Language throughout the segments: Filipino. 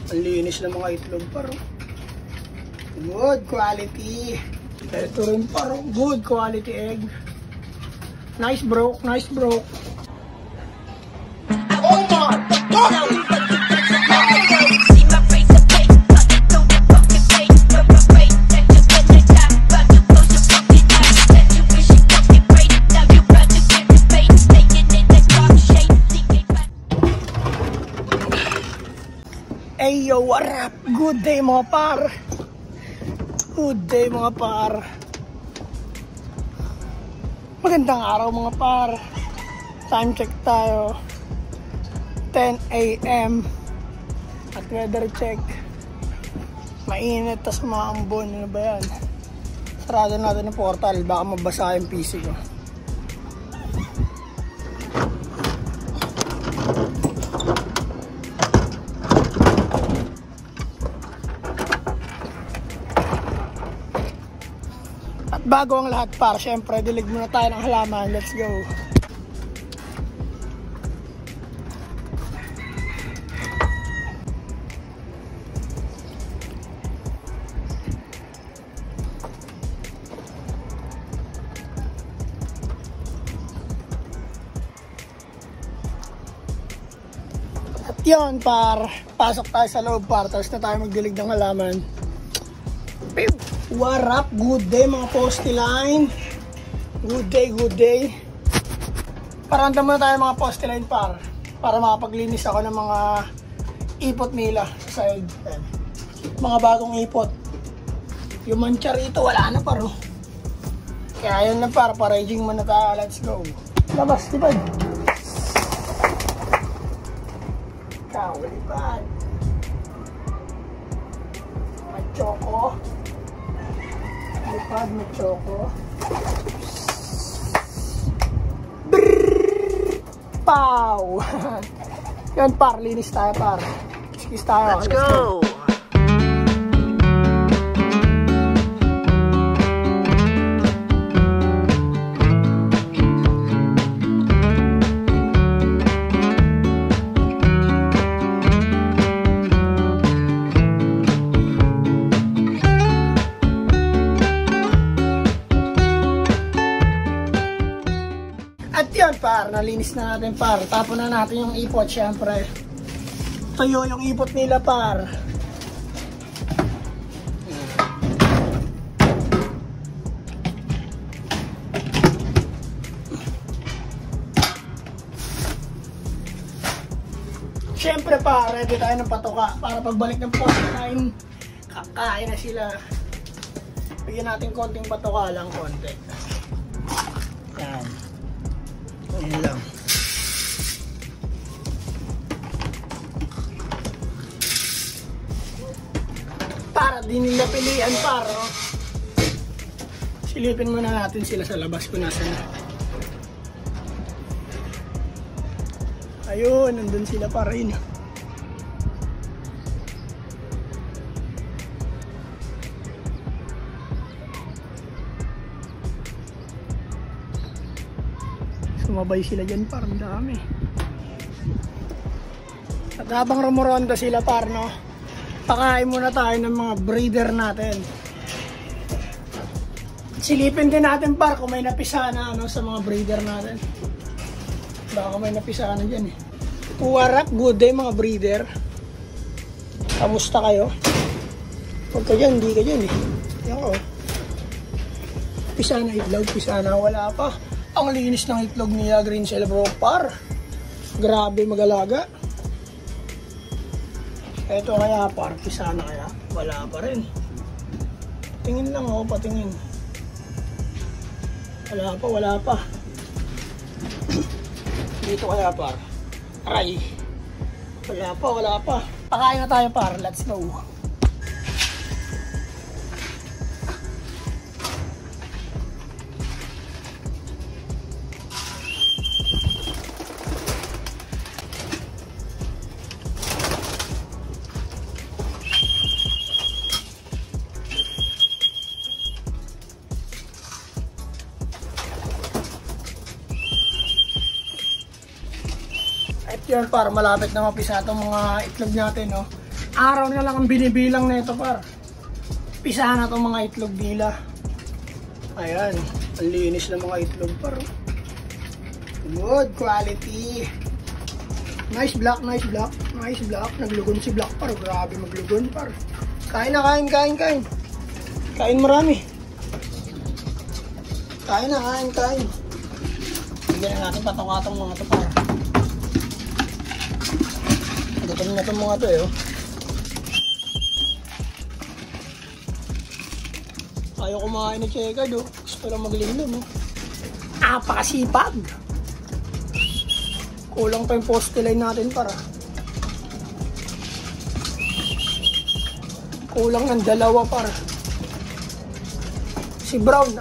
Ang linis ng mga itlog paro. Good quality. Ito rin paro. Good quality egg. Nice broke, nice broke. Oh my God! Ayo, what up? Good day mga par. Good day mga par. Magandang araw mga par. Time check tayo. 10 AM. At weather check. Mainit tas maambon. Ano ba yan? Sarado natin ang portal. Baka mabasa yung PC ko. Bago ang lahat par, syempre dilig muna tayo ng halaman. Let's go. At yun par, pasok tayo sa loob par, tapos na tayo magdilig ng halaman. What up? Good day mga poste line. Good day, good day. Paranda muna tayo mga poste line par, para makapaglinis ako ng mga ipot nila sa side. Mga bagong ipot. Yung mancha rito wala na paro. Kaya yun na par, paraging muna tayo. Let's go. Labas, tipad. Kawalipad. Machoko. Lipad na choco. Brrrr! Pow! Yan par, linis tayo par. Kiss tayo. Let's go! At yun par, nalinis na natin par. Tapon na natin yung ipot syempre. Tuyo yung ipot nila par. Syempre par, ready tayo ng patoka. Para pagbalik ng post-time, kakain na sila. Bigyan natin konting patoka lang, konti. Yan. Ayan lang. Para di nila pilihan paro. Silipin muna natin sila sa labas kung nasa na. Ayun, nandun sila pa rin. Sumabay sila dyan par, ang dami. At habang rumuronda sila par, no, pakain muna tayo ng mga breeder natin. Silipin din natin par kung may napisa na ano, sa mga breeder natin. Baka may napisa na dyan eh. What up? Good day mga breeder. Kamusta kayo? Huwag ka dyan, hindi ka dyan eh. Yan ko. Pisa na itlog, pisa na, wala pa. Ang linis ng itlog niya, green shell broke par. Grabe mag-alaga. Eto kaya par, pisa na kaya? Wala pa rin. Tingin lang ako, patingin. Wala pa, wala pa. Dito kaya par. Aray. Wala pa, wala pa. Pakain na tayo par, let's go. At yun, para malapit na mapisa itong mga itlog natin, no? araw na lang ang binibilang nito par. Pisahan na itong mga itlog nila. Ayan, ang linis ng mga itlog par. Good quality. Nice block, nice block, nice block. Naglugon si block par, grabe maglugon par. Kain na, kain. Kain marami. Kain na, kain. Bigyan na natin patong-atong mga ito par. Gutom na itong mga ito eh. Ayaw kumain na checkard oh. Gusto lang maglinom oh. Napakasipag. Kulang pa yung poste line natin para. Kulang ng dalawa para. Si Brown,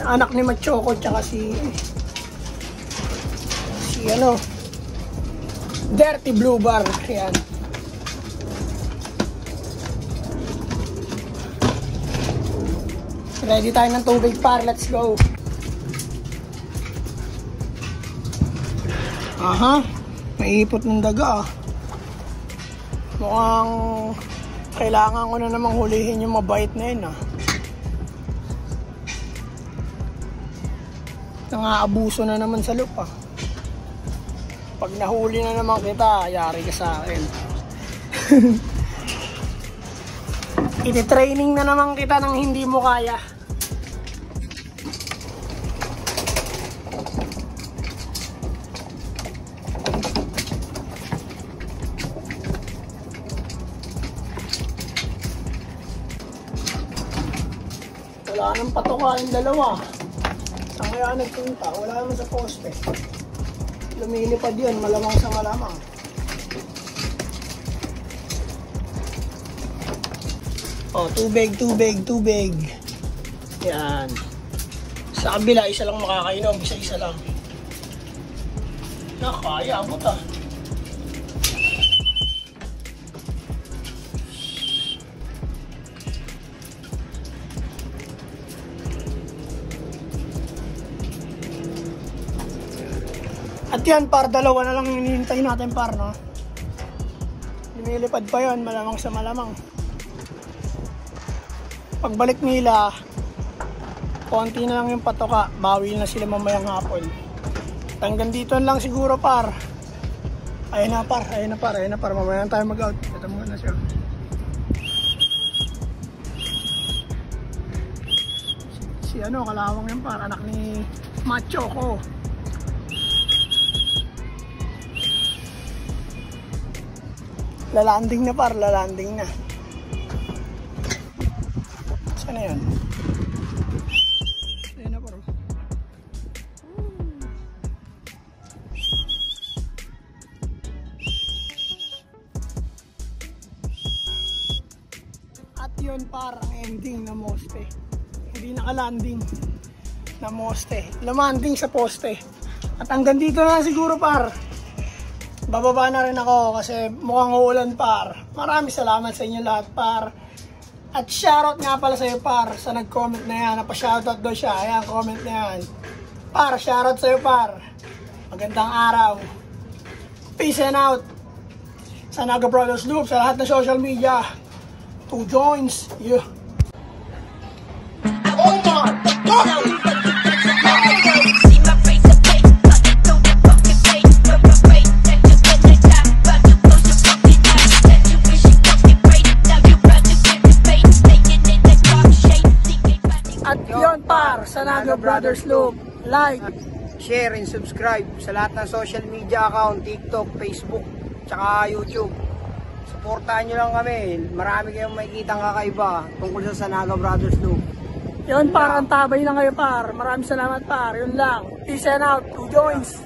anak ni Machoco, tsaka si ano, Dirty Blue Bar. Yan. Ready tayo ng tubig par, let's go. Aha, naipot ng daga ah. Mukhang kailangan ko na namang hulihin yung mabait na yun ah. Nangaabuso na naman sa lupa. Pag nahuli na naman kita, yari ka sa akin. Iti-training na naman kita ng hindi mo kaya. Wala nang patoka yung dalawa. Saan kaya nagpunta? Wala naman sa poste. Lumilipad yun, malamang sa malamang. Oh, tubig. Yan. Sa kabila, isa lang makakainom. Isa lang. Nakaya, abot ah. At yan, par, dalawa na lang yung hinihintay natin, par, no? Lumilipad pa yun, malamang sa malamang. Pagbalik nila, konti na lang yung patoka, bawi na sila mamayang hapon. Hanggang dito lang siguro, par. Ayun na, par, mamaya tayo mag-out. Ito muna siya. Si ano, kalawang yan, par, anak ni Machoco. Lalanding na par, lalanding na. Saan na yan? Ayun na par. At yun par, ang ending na moste. Hindi nakalanding na moste. Lamanding sa poste. At hanggang dito na siguro par. Bababa na rin ako kasi mukhang uulan par. Maraming salamat sa inyo lahat par. At shoutout nga pala sa iyo par sa nag-comment na yan. Napa-shoutout daw siya. Ayan, comment na yan. Par, shoutout sa iyo par. Magandang araw. Peace and out. Sa Naga Brothers Loop, sa lahat ng social media. 2 joints. Yeah. Oh my God! Sa Naga Brothers Loop, like, share and subscribe sa lahat ng social media account, TikTok, Facebook, tsaka YouTube. Supportahan nyo lang kami. Marami kayong makikita kakaiba tungkol sa Naga Brothers Loop. Yun par, ang tabay na kayo par. Maraming salamat par. Yun lang. Peace and out. 2 joints.